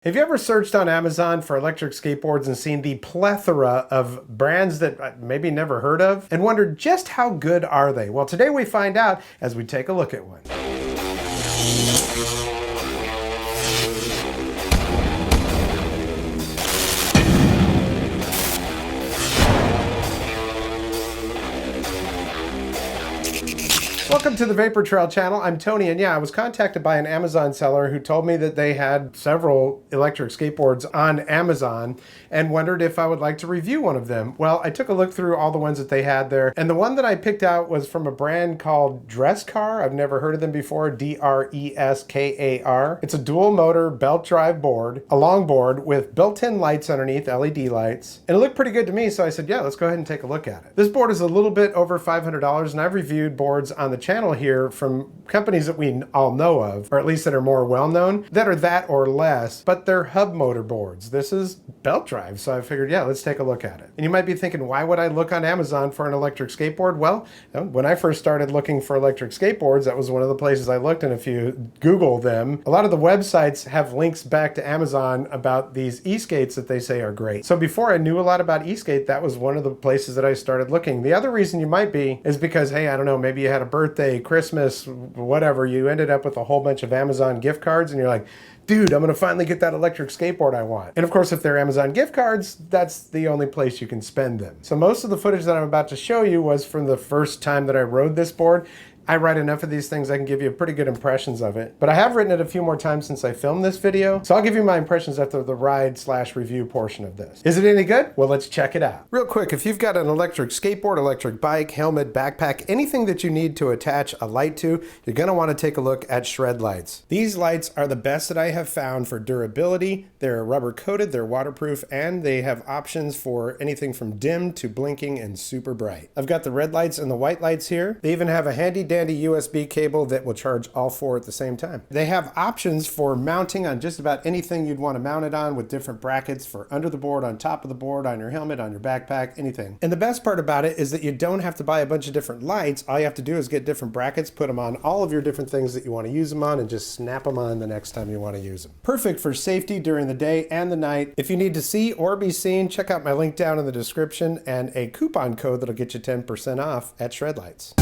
Have you ever searched on Amazon for electric skateboards and seen the plethora of brands that maybe never heard of and wondered just how good are they? Well, today we find out as we take a look at one. Welcome to the Vapor Trail channel. I'm Tony, and yeah, I was contacted by an Amazon seller who told me that they had several electric skateboards on Amazon and wondered if I would like to review one of them. Well, I took a look through all the ones that they had there, and the one that I picked out was from a brand called DresKar. I've never heard of them before, DRESKAR. It's a dual motor belt drive board, a long board with built-in lights underneath, LED lights, and it looked pretty good to me, so I said, yeah, let's go ahead and take a look at it. This board is a little bit over $500, and I've reviewed boards on the channel here from companies that we all know of, or at least that are more well-known, that are that or less, but they're hub motor boards. This is belt drive, so I figured, yeah, let's take a look at it. And you might be thinking, why would I look on Amazon for an electric skateboard? Well, when I first started looking for electric skateboards, that was one of the places I looked, and if you Google them, a lot of the websites have links back to Amazon about these e-skates that they say are great. So before I knew a lot about e-skate, that was one of the places that I started looking. The other reason you might be is because, hey, I don't know, maybe you had a birthday, Christmas, whatever, you ended up with a whole bunch of Amazon gift cards and you're like, dude, I'm gonna finally get that electric skateboard I want. And of course, if they're Amazon gift cards, that's the only place you can spend them. So most of the footage that I'm about to show you was from the first time that I rode this board. I ride enough of these things I can give you pretty good impressions of it. But I have ridden it a few more times since I filmed this video, so I'll give you my impressions after the ride/review portion of this. Is it any good? Well, let's check it out. Real quick, if you've got an electric skateboard, electric bike, helmet, backpack, anything that you need to attach a light to, you're gonna wanna take a look at Shred lights. These lights are the best that I have found for durability. They're rubber coated, they're waterproof, and they have options for anything from dim to blinking and super bright. I've got the red lights and the white lights here. They even have a handy dandy USB cable that will charge all four at the same time. They have options for mounting on just about anything you'd want to mount it on, with different brackets for under the board, on top of the board, on your helmet, on your backpack, anything. And the best part about it is that you don't have to buy a bunch of different lights. All you have to do is get different brackets, put them on all of your different things that you want to use them on, and just snap them on the next time you want to use them. Perfect for safety during the day and the night. If you need to see or be seen, check out my link down in the description and a coupon code that'll get you 10% off at Shred Lights.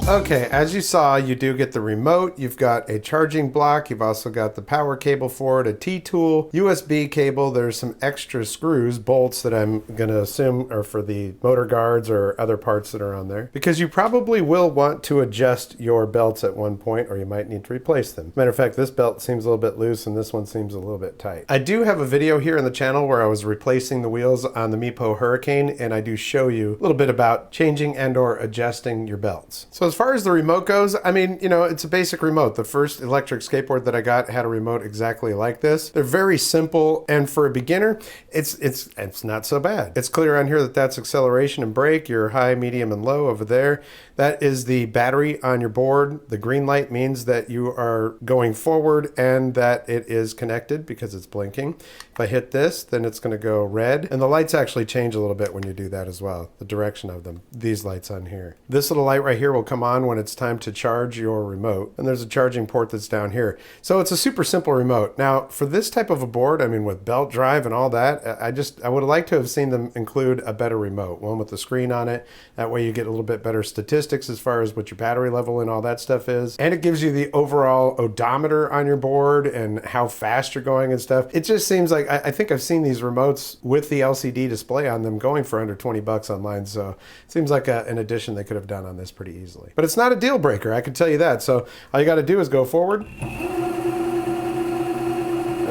Okay, as you saw, you do get the remote, you've got a charging block, you've also got the power cable for it, a T-tool, USB cable, there's some extra screws, bolts that I'm gonna assume are for the motor guards or other parts that are on there, because you probably will want to adjust your belts at one point, or you might need to replace them. Matter of fact, this belt seems a little bit loose and this one seems a little bit tight. I do have a video here on the channel where I was replacing the wheels on the Meepo Hurricane, and I do show you a little bit about changing and or adjusting your belts. So as far as the remote goes, I mean, you know, it's a basic remote. The first electric skateboard that I got had a remote exactly like this. They're very simple, and for a beginner, it's not so bad. It's clear on here that that's acceleration and brake, your high, medium, and low over there. That is the battery on your board. The green light means that you are going forward and that it is connected because it's blinking. If I hit this, then it's gonna go red, and the lights actually change a little bit when you do that as well, the direction of them, these lights on here. This little light right here will come on when it's time to charge your remote, and there's a charging port that's down here. So it's a super simple remote. Now, for this type of a board, I mean, with belt drive and all that, I would have liked to have seen them include a better remote, one with the screen on it. That way you get a little bit better statistics as far as what your battery level and all that stuff is. And it gives you the overall odometer on your board and how fast you're going and stuff. It just seems like, I think I've seen these remotes with the LCD display on them going for under 20 bucks online. So it seems like an addition they could have done on this pretty easily. But it's not a deal breaker, I can tell you that. So all you got to do is go forward, and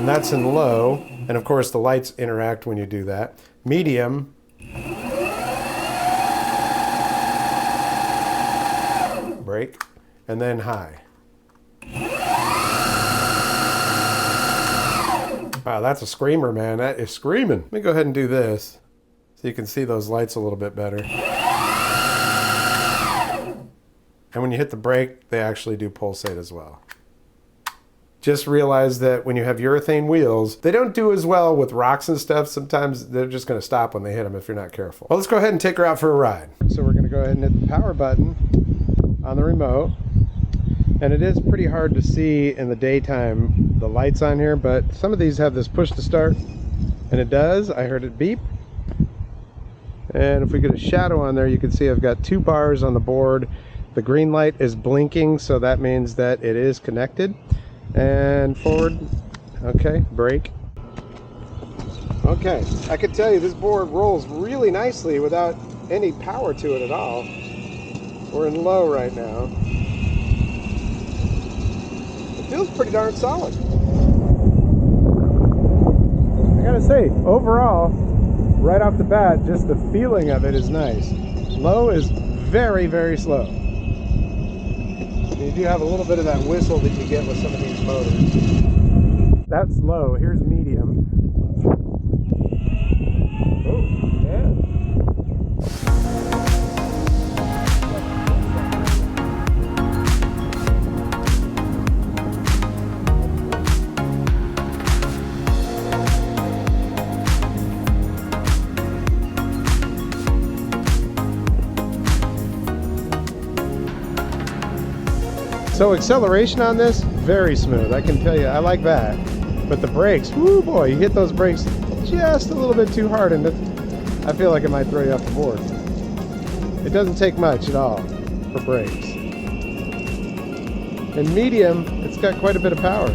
that's in low. And of course the lights interact when you do that. Medium, brake, and then high. Wow, that's a screamer, man. That is screaming. Let me go ahead and do this so you can see those lights a little bit better. And when you hit the brake, they actually do pulsate as well. Just realize that when you have urethane wheels, they don't do as well with rocks and stuff. Sometimes they're just going to stop when they hit them if you're not careful. Well, let's go ahead and take her out for a ride. So we're going to go ahead and hit the power button on the remote. And it is pretty hard to see in the daytime the lights on here, but some of these have this push to start, and it does. I heard it beep. And if we get a shadow on there, you can see I've got 2 bars on the board. The green light is blinking, so that means that it is connected. And forward, okay, brake. Okay, I can tell you this board rolls really nicely without any power to it at all. We're in low right now. It feels pretty darn solid. I gotta say, overall, right off the bat, just the feeling of it is nice. Low is very, very slow. You do have a little bit of that whistle that you get with some of these motors. That's low. Here's medium. Oh, yeah. So acceleration on this, very smooth. I can tell you, I like that. But the brakes, whoo boy, you hit those brakes just a little bit too hard and I feel like it might throw you off the board. It doesn't take much at all for brakes. In medium, it's got quite a bit of power.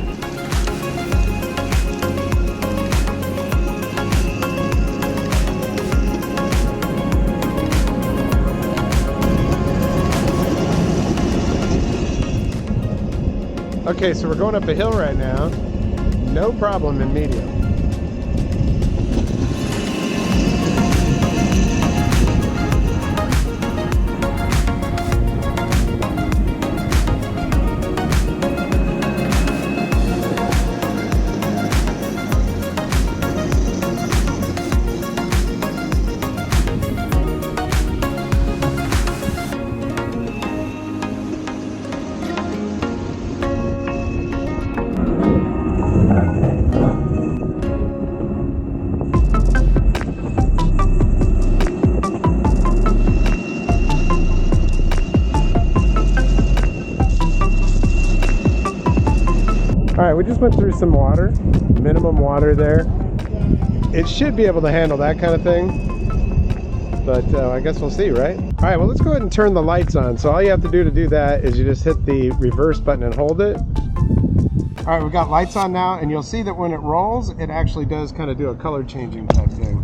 Okay, so we're going up a hill right now. No problem in medium. Alright, we just went through some water, minimum water there. It should be able to handle that kind of thing, but I guess we'll see, right? Alright, well let's go ahead and turn the lights on. So all you have to do that is you just hit the reverse button and hold it. Alright, we've got lights on now, and you'll see that when it rolls, it actually does kind of do a color changing type thing.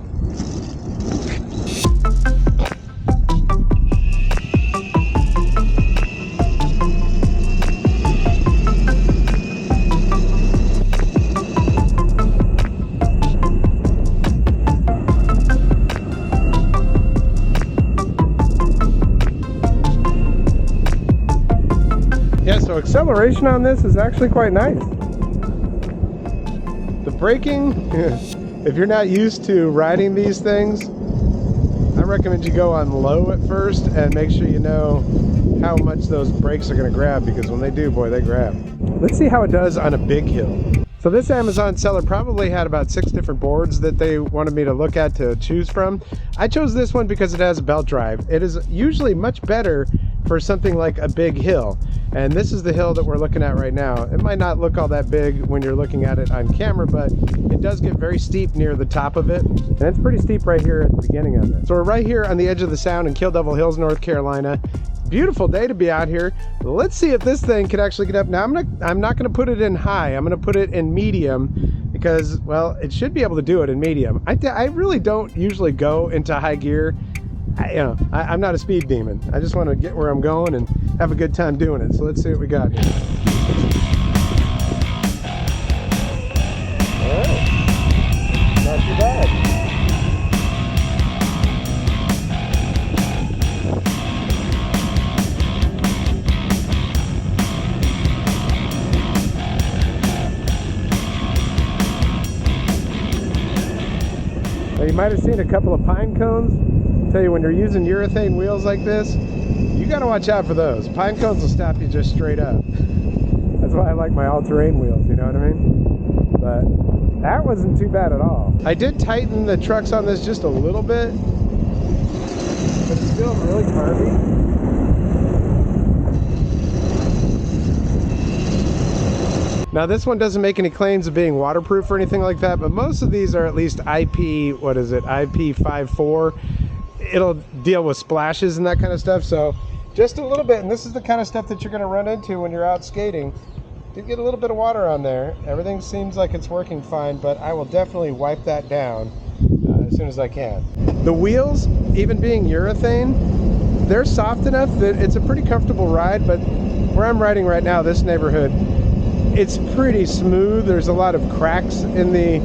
Yeah, so acceleration on this is actually quite nice. The braking, if you're not used to riding these things, I recommend you go on low at first and make sure you know how much those brakes are going to grab, because when they do, boy, they grab. Let's see how it does on a big hill. So this Amazon seller probably had about 6 different boards that they wanted me to look at to choose from. I chose this one because it has a belt drive. It is usually much better for something like a big hill. And this is the hill that we're looking at right now. It might not look all that big when you're looking at it on camera, but it does get very steep near the top of it. And it's pretty steep right here at the beginning of it. So we're right here on the edge of the Sound in Kill Devil Hills, North Carolina. Beautiful day to be out here. Let's see if this thing can actually get up. Now I'm not gonna put it in high. I'm gonna put it in medium because, well, it should be able to do it in medium. I really don't usually go into high gear. I'm not a speed demon. I just want to get where I'm going and have a good time doing it. So let's see what we got here. All right, not too bad. Now, you might have seen a couple of pine cones. Tell you, when you're using urethane wheels like this, you got to watch out for those. Pine cones will stop you just straight up. That's why I like my all-terrain wheels, you know what I mean? But that wasn't too bad at all. I did tighten the trucks on this just a little bit, but it's still really carby. Now, this one doesn't make any claims of being waterproof or anything like that, but most of these are at least IP, what is it, IP54. It'll deal with splashes and that kind of stuff, so just a little bit, and this is the kind of stuff that you're going to run into when you're out skating. Did get a little bit of water on there. Everything seems like it's working fine, but I will definitely wipe that down as soon as I can. The wheels, even being urethane, they're soft enough that it's a pretty comfortable ride, but where I'm riding right now, this neighborhood, it's pretty smooth. There's a lot of cracks in the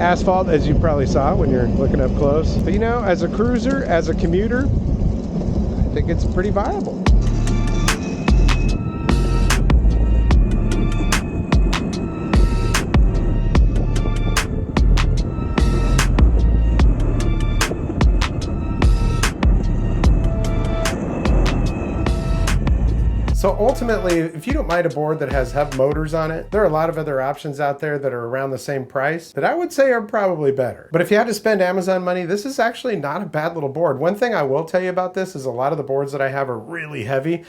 asphalt, as you probably saw when you're looking up close. But you know, as a cruiser, as a commuter, I think it's pretty viable. So ultimately, if you don't mind a board that has hub motors on it, there are a lot of other options out there that are around the same price that I would say are probably better. But if you had to spend Amazon money, this is actually not a bad little board. One thing I will tell you about this is a lot of the boards that I have are really heavy.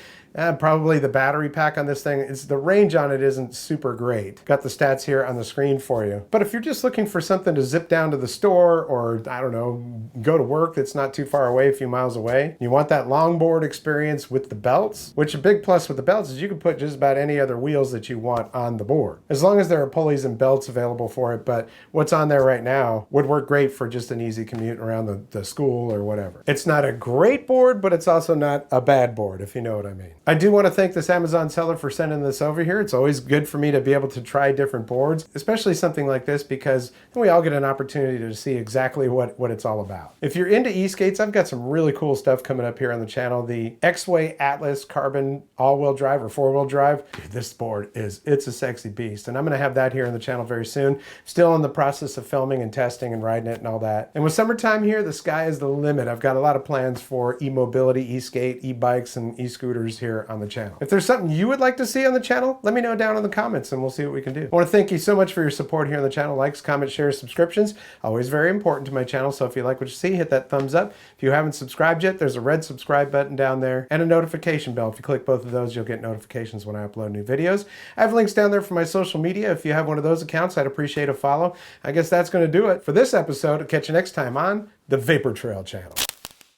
Probably the battery pack on this thing, the range on it isn't super great. Got the stats here on the screen for you. But if you're just looking for something to zip down to the store or, I don't know, go to work that's not too far away, a few miles away, you want that longboard experience with the belts, which a big plus with the belts is you can put just about any other wheels that you want on the board, as long as there are pulleys and belts available for it. But what's on there right now would work great for just an easy commute around the school or whatever. It's not a great board, but it's also not a bad board, if you know what I mean. I do want to thank this Amazon seller for sending this over here. It's always good for me to be able to try different boards, especially something like this, because then we all get an opportunity to see exactly what it's all about. If you're into e-skates, I've got some really cool stuff coming up here on the channel. The X-Way Atlas Carbon all-wheel drive or four-wheel drive. Dude, this board it's a sexy beast, and I'm going to have that here on the channel very soon. Still in the process of filming and testing and riding it and all that. And with summertime here, the sky is the limit. I've got a lot of plans for e-mobility, e-skate, e-bikes, and e-scooters here on the channel. If there's something you would like to see on the channel, let me know down in the comments and we'll see what we can do. I want to thank you so much for your support here on the channel. Likes, comments, shares, subscriptions, always very important to my channel. So if you like what you see, hit that thumbs up. If you haven't subscribed yet, there's a red subscribe button down there and a notification bell. If you click both of those, you'll get notifications when I upload new videos. I have links down there for my social media. If you have one of those accounts, I'd appreciate a follow. I guess that's going to do it for this episode. I'll catch you next time on the Vapor Trail channel.